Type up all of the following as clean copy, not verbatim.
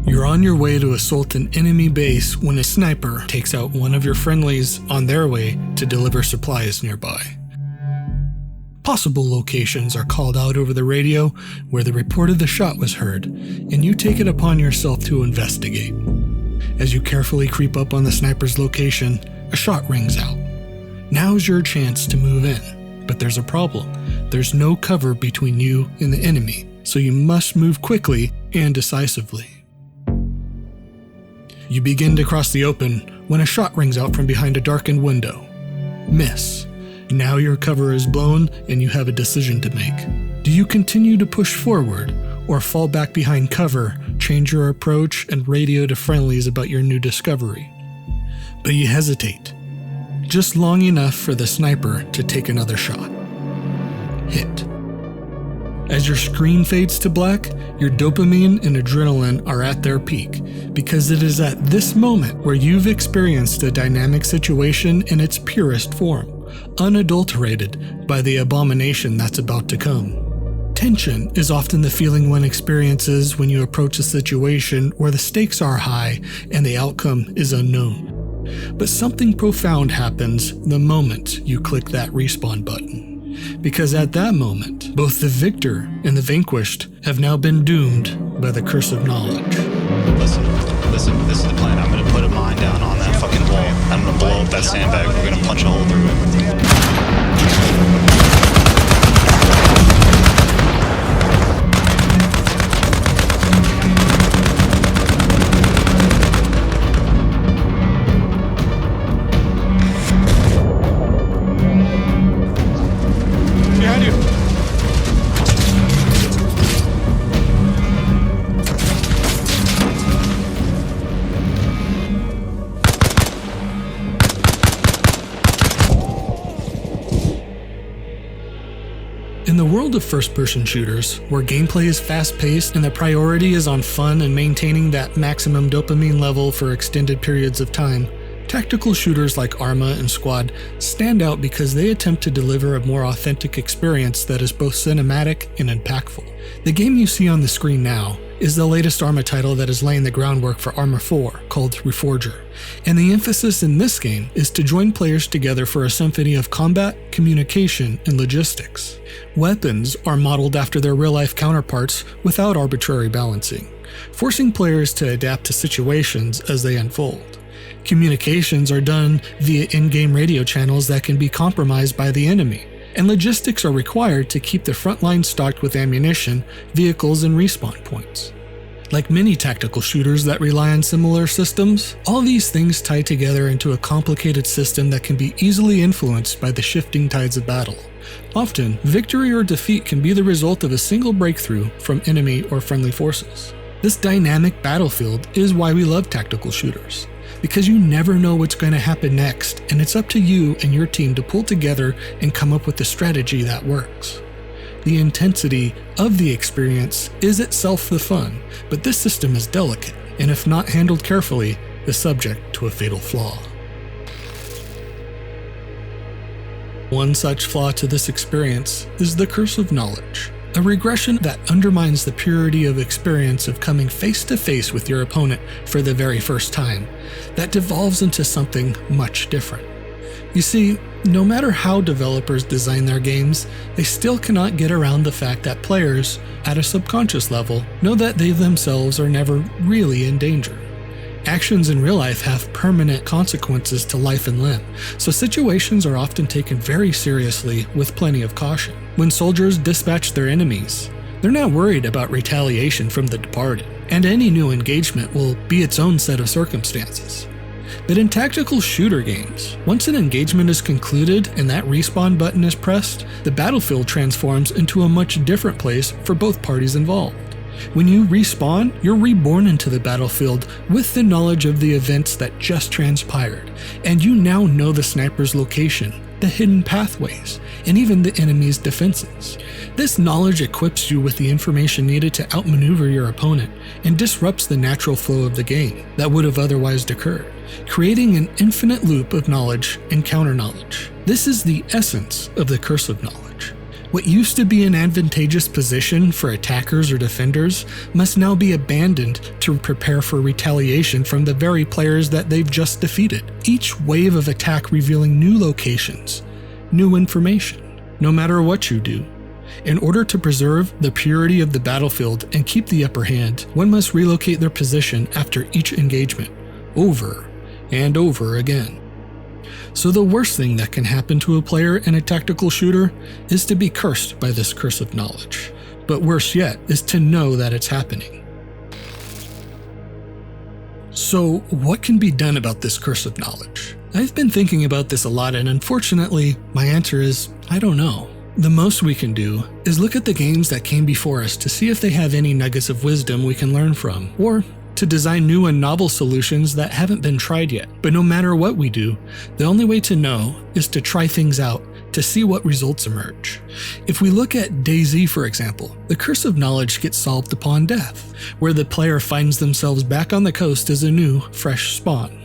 You're on your way to assault an enemy base when a sniper takes out one of your friendlies on their way to deliver supplies nearby. Possible locations are called out over the radio where the report of the shot was heard, and you take it upon yourself to investigate. As you carefully creep up on the sniper's location, a shot rings out. Now's your chance to move in, but there's a problem. There's no cover between you and the enemy, so you must move quickly and decisively. You begin to cross the open when a shot rings out from behind a darkened window. Miss. Now your cover is blown and you have a decision to make. Do you continue to push forward or fall back behind cover, change your approach, and radio to friendlies about your new discovery? But you hesitate, just long enough for the sniper to take another shot. Hit. As your screen fades to black, your dopamine and adrenaline are at their peak, because it is at this moment where you've experienced a dynamic situation in its purest form, unadulterated by the abomination that's about to come. Tension is often the feeling one experiences when you approach a situation where the stakes are high and the outcome is unknown. But something profound happens the moment you click that respawn button. Because at that moment, both the victor and the vanquished have now been doomed by the curse of knowledge. Listen, this is the plan. I'm gonna put a mine down on that fucking wall. I'm gonna blow up that sandbag. We're gonna punch a hole through it. In the world of first-person shooters, where gameplay is fast-paced and the priority is on fun and maintaining that maximum dopamine level for extended periods of time, tactical shooters like Arma and Squad stand out because they attempt to deliver a more authentic experience that is both cinematic and impactful. The game you see on the screen now is the latest Arma title that is laying the groundwork for Arma 4, called Reforger, and the emphasis in this game is to join players together for a symphony of combat, communication, and logistics. Weapons are modeled after their real-life counterparts without arbitrary balancing, forcing players to adapt to situations as they unfold. Communications are done via in-game radio channels that can be compromised by the enemy, and logistics are required to keep the front line stocked with ammunition, vehicles, and respawn points. Like many tactical shooters that rely on similar systems, all these things tie together into a complicated system that can be easily influenced by the shifting tides of battle. Often, victory or defeat can be the result of a single breakthrough from enemy or friendly forces. This dynamic battlefield is why we love tactical shooters, because you never know what's going to happen next, and it's up to you and your team to pull together and come up with a strategy that works. The intensity of the experience is itself the fun, but this system is delicate, and if not handled carefully, is subject to a fatal flaw. One such flaw to this experience is the curse of knowledge, a regression that undermines the purity of experience of coming face to face with your opponent for the very first time, that devolves into something much different. You see, no matter how developers design their games, they still cannot get around the fact that players, at a subconscious level, know that they themselves are never really in danger. Actions in real life have permanent consequences to life and limb, so situations are often taken very seriously with plenty of caution. When soldiers dispatch their enemies, they're not worried about retaliation from the departed, and any new engagement will be its own set of circumstances. But in tactical shooter games, once an engagement is concluded and that respawn button is pressed, the battlefield transforms into a much different place for both parties involved. When you respawn, you're reborn into the battlefield with the knowledge of the events that just transpired, and you now know the sniper's location, the hidden pathways, and even the enemy's defenses. This knowledge equips you with the information needed to outmaneuver your opponent and disrupts the natural flow of the game that would have otherwise occurred, creating an infinite loop of knowledge and counter-knowledge. This is the essence of the curse of knowledge. What used to be an advantageous position for attackers or defenders must now be abandoned to prepare for retaliation from the very players that they've just defeated. Each wave of attack revealing new locations, new information, no matter what you do. In order to preserve the purity of the battlefield and keep the upper hand, one must relocate their position after each engagement, over and over again. So the worst thing that can happen to a player in a tactical shooter is to be cursed by this curse of knowledge. But worse yet is to know that it's happening. So what can be done about this curse of knowledge? I've been thinking about this a lot, and unfortunately, my answer is, I don't know. The most we can do is look at the games that came before us to see if they have any nuggets of wisdom we can learn from, or to design new and novel solutions that haven't been tried yet. But no matter what we do, the only way to know is to try things out to see what results emerge. If we look at DayZ, for example, the curse of knowledge gets solved upon death, where the player finds themselves back on the coast as a new, fresh spawn.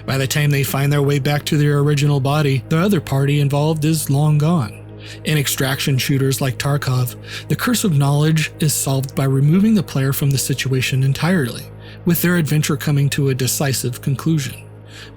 By the time they find their way back to their original body, the other party involved is long gone. In extraction shooters like Tarkov, the curse of knowledge is solved by removing the player from the situation entirely, with their adventure coming to a decisive conclusion.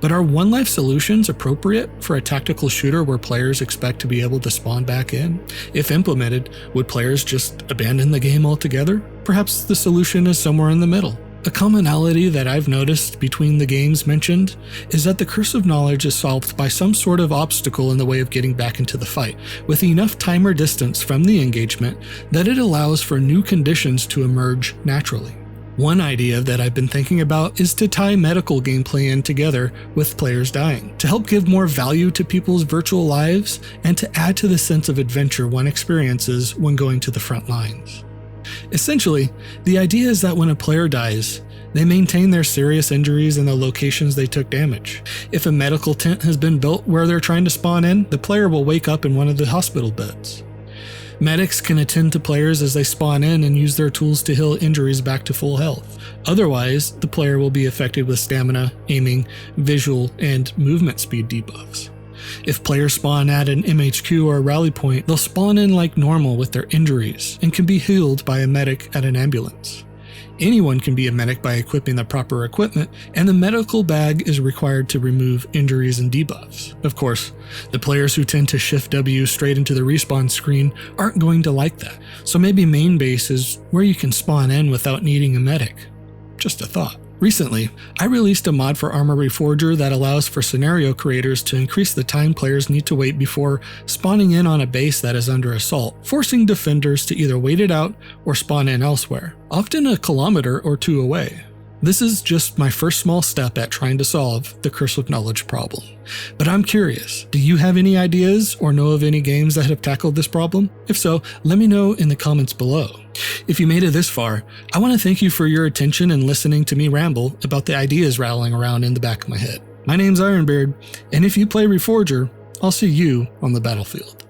But are one-life solutions appropriate for a tactical shooter where players expect to be able to spawn back in? If implemented, would players just abandon the game altogether? Perhaps the solution is somewhere in the middle. A commonality that I've noticed between the games mentioned is that the curse of knowledge is solved by some sort of obstacle in the way of getting back into the fight, with enough time or distance from the engagement that it allows for new conditions to emerge naturally. One idea that I've been thinking about is to tie medical gameplay in together with players dying, to help give more value to people's virtual lives and to add to the sense of adventure one experiences when going to the front lines. Essentially, the idea is that when a player dies, they maintain their serious injuries in the locations they took damage. If a medical tent has been built where they're trying to spawn in, the player will wake up in one of the hospital beds. Medics can attend to players as they spawn in and use their tools to heal injuries back to full health. Otherwise, the player will be affected with stamina, aiming, visual, and movement speed debuffs. If players spawn at an MHQ or a rally point, they'll spawn in like normal with their injuries and can be healed by a medic at an ambulance. Anyone can be a medic by equipping the proper equipment, and the medical bag is required to remove injuries and debuffs. Of course, the players who tend to shift W straight into the respawn screen aren't going to like that, so maybe main base is where you can spawn in without needing a medic. Just a thought. Recently, I released a mod for Arma Reforger that allows for scenario creators to increase the time players need to wait before spawning in on a base that is under assault, forcing defenders to either wait it out or spawn in elsewhere, often a kilometer or two away. This is just my first small step at trying to solve the curse of knowledge problem. But I'm curious, do you have any ideas or know of any games that have tackled this problem? If so, let me know in the comments below. If you made it this far, I want to thank you for your attention and listening to me ramble about the ideas rattling around in the back of my head. My name's Ironbeard, and if you play Reforger, I'll see you on the battlefield.